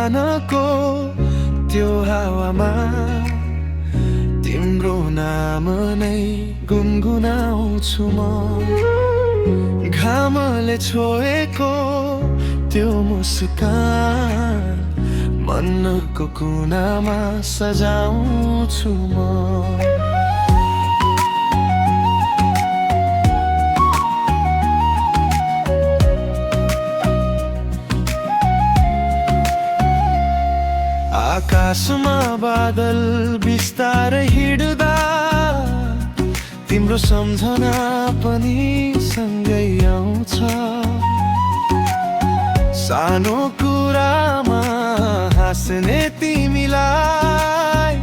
बिहानको त्यो हावामा तिम्रो नाम नै गुनगुनाउँछु म। घामले छोएको त्यो मुस्कान मनको कुनामा सजाउँछु म। आकाशमा बादल बिस्तारै हिँड्दा तिम्रो सम्झना पनि सँगै आउँछ। सानो कुरामा हाँस्ने तिमीलाई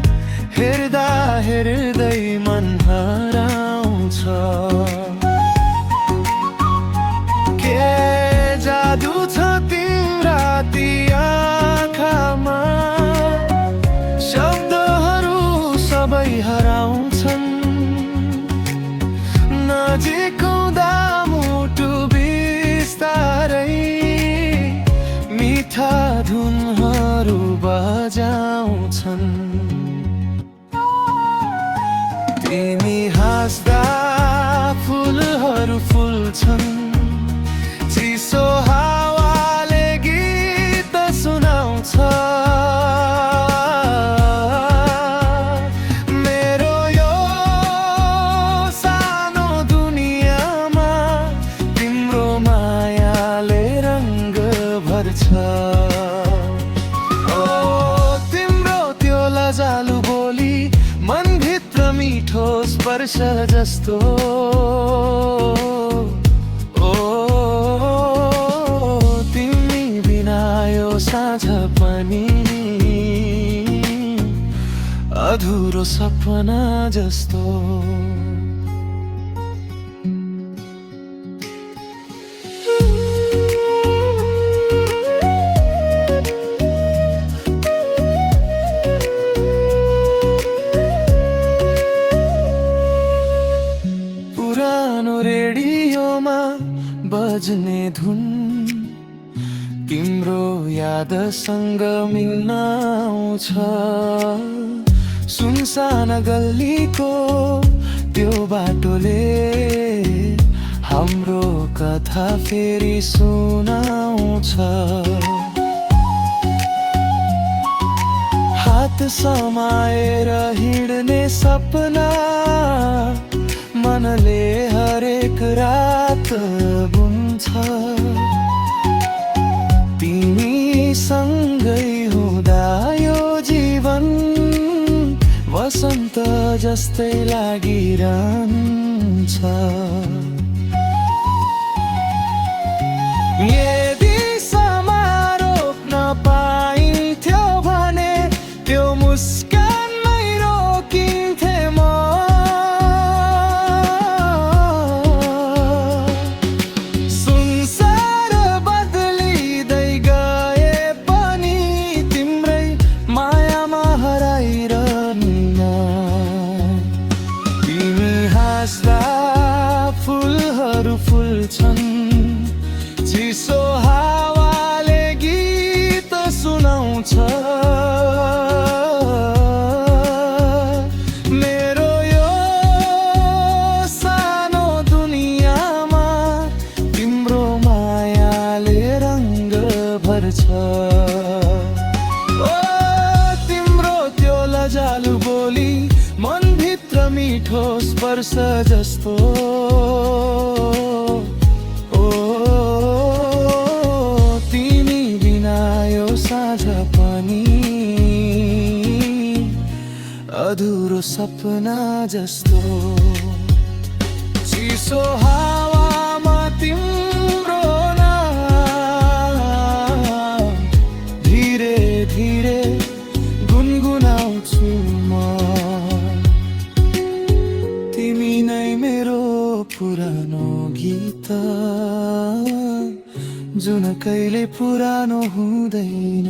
हेर्दा हेर्दै मन हराउँछ। के जादु छ तिम्रा ती आँखामा, शब्दहरू सबै हराउँछन्। नजिक हुँदा मुटु बिस्तारै मिठा धुनहरू बजाउँछन्। तिमी हाँस्दा फुलहरू फुल्छन्, चिसो हावाले गीत सुनाउँछ। मेरो यो सानो दुनियाँमा तिम्रो मायाले रङ्ग भर्छ। ओ तिम्रो त्यो लजालु बोली मनभित्र मिठो स्पर्श जस्तो। तिमी बिना यो साँझ पनि अधुरो सपना जस्तो। पुरानो रेडियोमा बज्ने धुन तिम्रो यादसँग मिल्न आउँछ। सुनसान गल्लीको त्यो बाटोले हाम्रो कथा फेरि सुनाउँछ। हात समाएर हिँड्ने सपना मनले हरेक रात बुन्छ। तिमी सँगै हुँदा यो जीवन वसन्त जस्तै लागिरहन्छ। यदि समा रोक्न पाइन्थ्यो भने त्यो मुस्कानमै रोकिन्थे म। संसार बदलिँदै गए पनि तिम्रै मायामा हराइरहन्न। तिमी हाँस्दा फुलहरू फुल्छन्, चिसो हावाले गीत सुनाउँछ। मेरो यो सानो दुनियाँमा तिम्रो मायाले रङ्ग भर्छ। ओ तिम्रो त्यो लजालु बोली मनभित्र मिठो स्पर्श जस्तो। तिमी बिना यो साँझ पनि अधुरो सपना जस्तो। चिसो हावामा तिम्रो नाम धीरे धीरे गुनगुनाउँछु म। तिमी नै मेरो पुरानो गीत जुन कहिले पुरानो हुँदैन।